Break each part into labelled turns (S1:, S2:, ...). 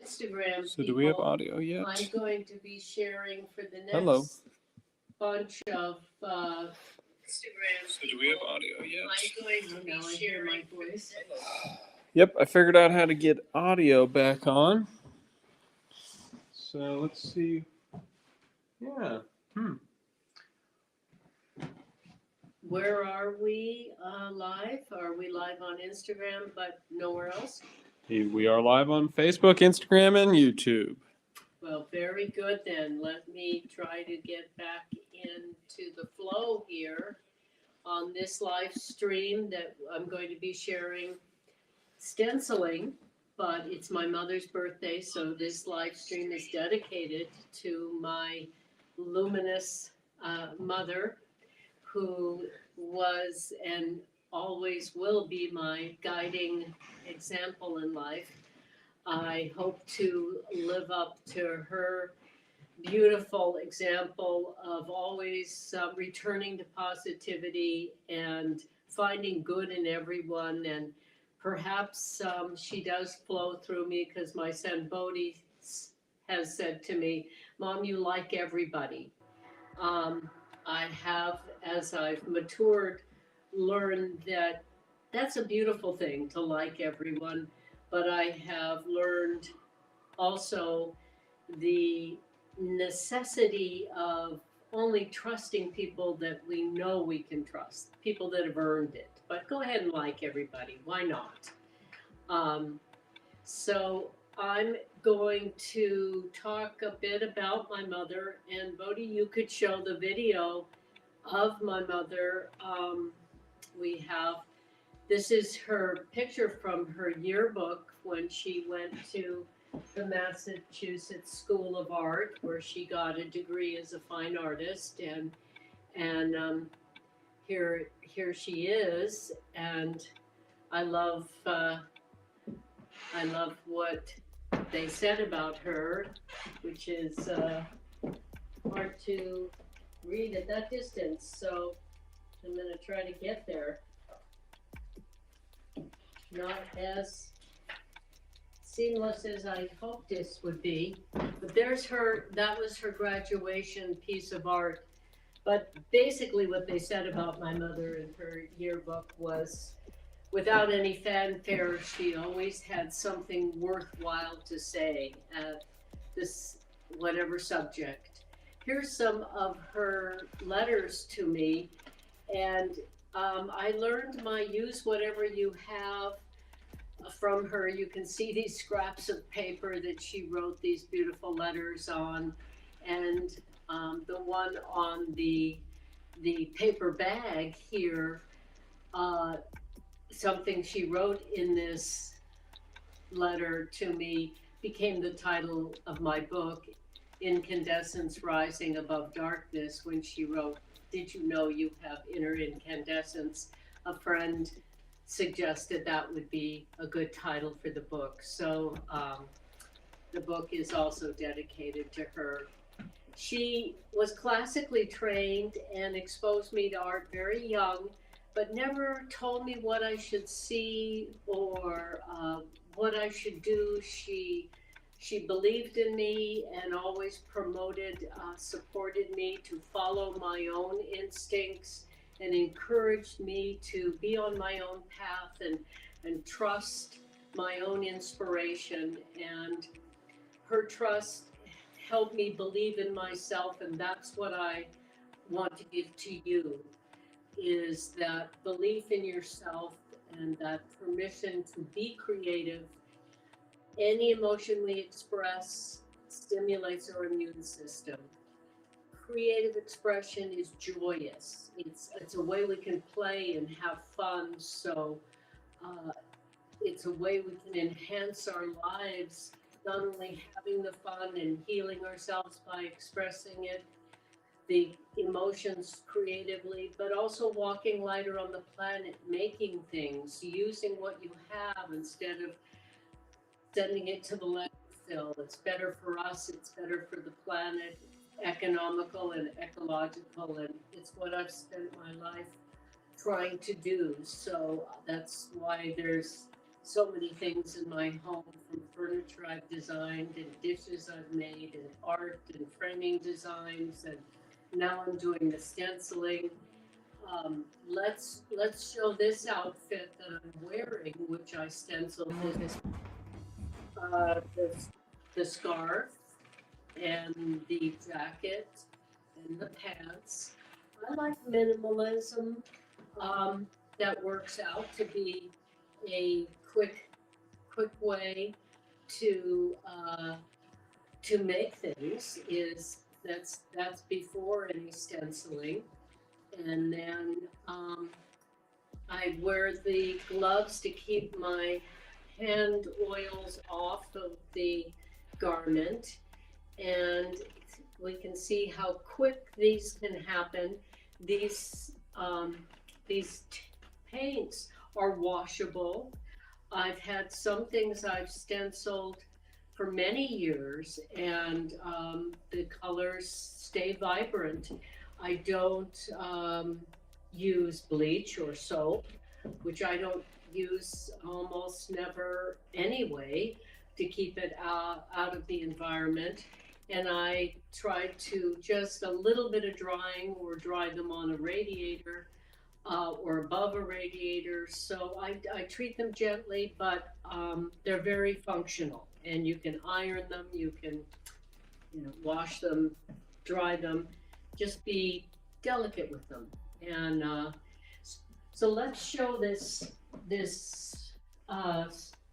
S1: Instagram
S2: So do we have
S1: people,
S2: audio yet?
S1: I'm going to be sharing for the
S2: Hello.
S1: next bunch of Instagram
S2: So do
S1: people.
S2: we have audio yet?
S1: I'm going to be sharing my voice.
S2: Yep, I figured out how to get audio back on. So let's see. Yeah.
S1: Where are we live? Are we live on Instagram but nowhere else?
S2: We are live on Facebook, Instagram, and YouTube.
S1: Well, very good then. Let me try to get back into the flow here on this live stream that I'm going to be sharing stenciling, but it's my mother's birthday, so this live stream is dedicated to my luminous mother, who was and always will be my guiding example in life. I hope to live up to her beautiful example of always returning to positivity and finding good in everyone. And perhaps she does flow through me because my son Bodhi has said to me, Mom, you like everybody. Um, I have, as I've matured, learned that that's a beautiful thing to like everyone, but I have learned also the necessity of only trusting people that we know we can trust, people that have earned it. But go ahead and like everybody. Why not? Um, so I'm going to talk a bit about my mother, and Bodhi, you could show the video of my mother. We have this is her picture from her yearbook when she went to the Massachusetts School of Art, where she got a degree as a fine artist, and here she is, and I love I love what they said about her, which is hard to read at that distance. So I'm going to try to get there. Not as seamless as I hoped this would be, but there's her, that was her graduation piece of art. But basically what they said about my mother in her yearbook was, without any fanfare, she always had something worthwhile to say at this, whatever subject. Here's some of her letters to me, and I learned my use whatever you have from her. You can see these scraps of paper that she wrote these beautiful letters on, and the one on the paper bag here, uh, something she wrote in this letter to me became the title of my book, Incandescence Rising Above Darkness, when she wrote, Did you know you have inner incandescence? A friend suggested that would be a good title for the book. So the book is also dedicated to her. She was classically trained and exposed me to art very young, but never told me what I should see or what I should do. She believed in me and always promoted, supported me to follow my own instincts and encouraged me to be on my own path and trust my own inspiration. And her trust helped me believe in myself, and that's what I want to give to you, is that belief in yourself and that permission to be creative. Any emotion we express stimulates our immune system. Creative expression is joyous. It's a way we can play and have fun. So uh, it's a way we can enhance our lives, not only having the fun and healing ourselves by expressing it, the emotions creatively, but also walking lighter on the planet, making things, using what you have instead of sending it to the landfill. It's better for us, it's better for the planet, economical and ecological, and it's what I've spent my life trying to do. So that's why there's so many things in my home, from furniture I've designed and dishes I've made and art and framing designs, and now I'm doing the stenciling. Let's show this outfit that I'm wearing, which I stenciled the scarf and the jacket and the pants. I like minimalism. That works out to be a quick way to make things. Is that's before any stenciling, and then I wear the gloves to keep my hand oils off of the garment, and we can see how quick these can happen. These paints are washable. I've had some things I've stenciled for many years, and the colors stay vibrant. I don't use bleach or soap, which I don't use almost never anyway, to keep it out of the environment. And I try to just a little bit of drying or dry them on a radiator or above a radiator. So I treat them gently, but they're very functional, and you can iron them, you can wash them, dry them, just be delicate with them. And so let's show this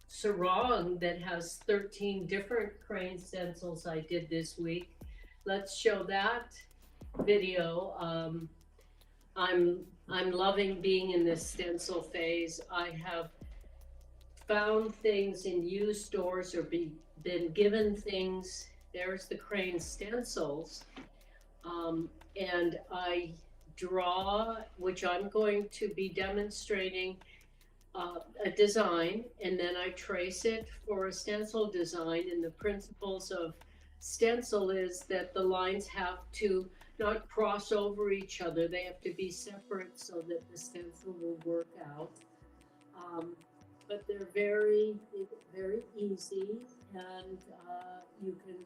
S1: sarong that has 13 different crane stencils I did this week. Let's show that video. I'm loving being in this stencil phase. I have found things in used stores or been given things. There's the crane stencils, and I draw, which I'm going to be demonstrating a design, and then I trace it for a stencil design. And the principles of stencil is that the lines have to not cross over each other. They have to be separate so that the stencil will work out. But they're very, very easy, and you can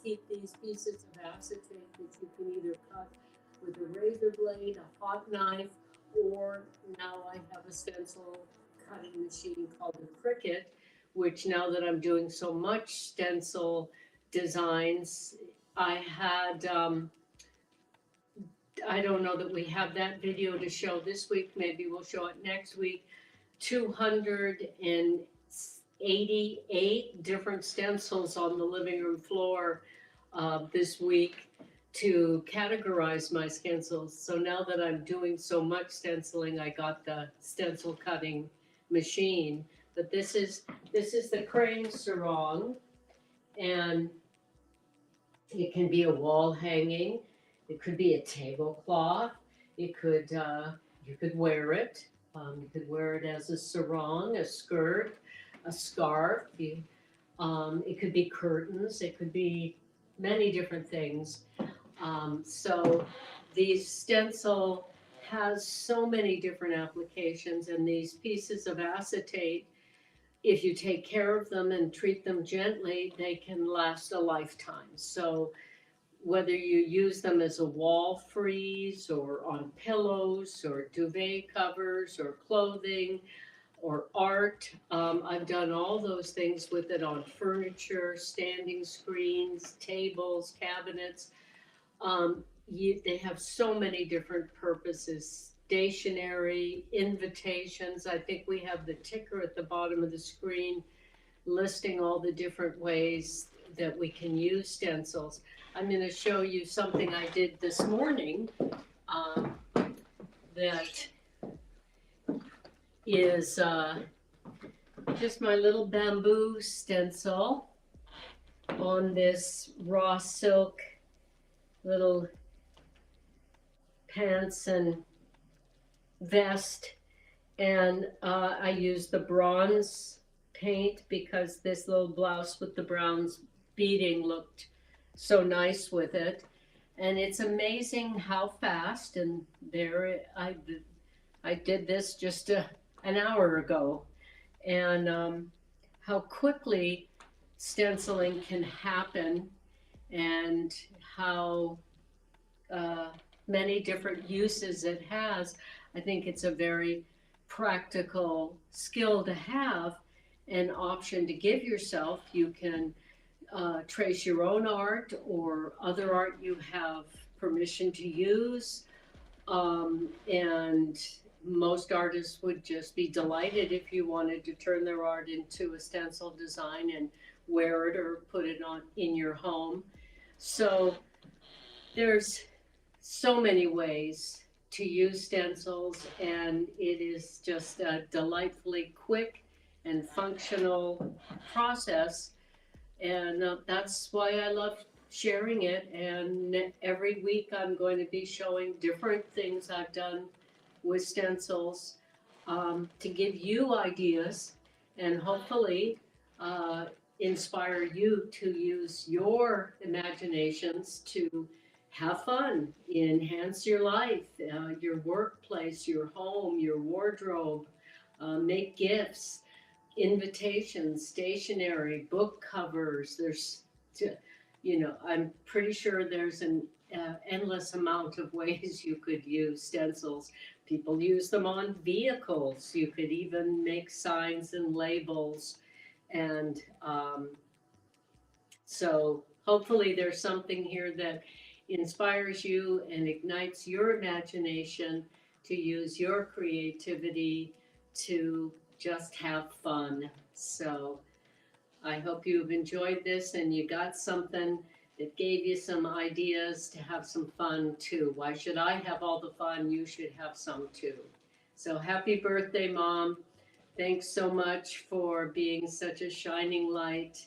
S1: keep these pieces of acetate that you can either cut with a razor blade, a hot knife, or now I have a stencil cutting machine called the Cricut, which now that I'm doing so much stencil designs, I had, I don't know that we have that video to show this week, maybe we'll show it next week, 288 different stencils on the living room floor this week to categorize my stencils. So now that I'm doing so much stenciling, I got the stencil cutting machine. But this is the crane sarong, and it can be a wall hanging, it could be a tablecloth, it could you could wear it. You could wear it as a sarong, a skirt, a scarf. It could be curtains. It could be many different things. So the stencil has so many different applications, and these pieces of acetate, if you take care of them and treat them gently, they can last a lifetime. So whether you use them as a wall frieze or on pillows or duvet covers or clothing or art, I've done all those things with it on furniture, standing screens, tables, cabinets. They have so many different purposes. Stationery, invitations. I think we have the ticker at the bottom of the screen listing all the different ways that we can use stencils. I'm going to show you something I did this morning that is just my little bamboo stencil on this raw silk little pants and vest, and I used the bronze paint because this little blouse with the bronze beading looked so nice with it. And it's amazing how fast, and there I did this just an hour ago, and how quickly stenciling can happen and how many different uses it has. I think it's a very practical skill to have, an option to give yourself. You can trace your own art or other art you have permission to use. And most artists would just be delighted if you wanted to turn their art into a stencil design and wear it or put it on in your home. So there's so many ways to use stencils, and it is just a delightfully quick and functional process. And that's why I love sharing it. And every week I'm going to be showing different things I've done with stencils, to give you ideas and hopefully uh, inspire you to use your imaginations to have fun, enhance your life, your workplace, your home, your wardrobe, make gifts, invitations, stationery, book covers. I'm pretty sure there's an endless amount of ways you could use stencils. People use them on vehicles. You could even make signs and labels. And so hopefully there's something here that inspires you and ignites your imagination to use your creativity to just have fun. So I hope you've enjoyed this and you got something that gave you some ideas to have some fun too. Why should I have all the fun? You should have some too. So happy birthday, Mom. Thanks so much for being such a shining light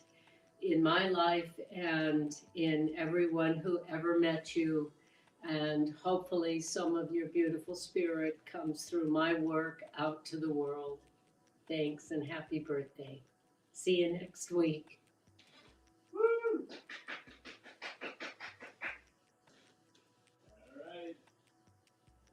S1: in my life and in everyone who ever met you. And hopefully some of your beautiful spirit comes through my work out to the world. Thanks and happy birthday. See you next week. Woo!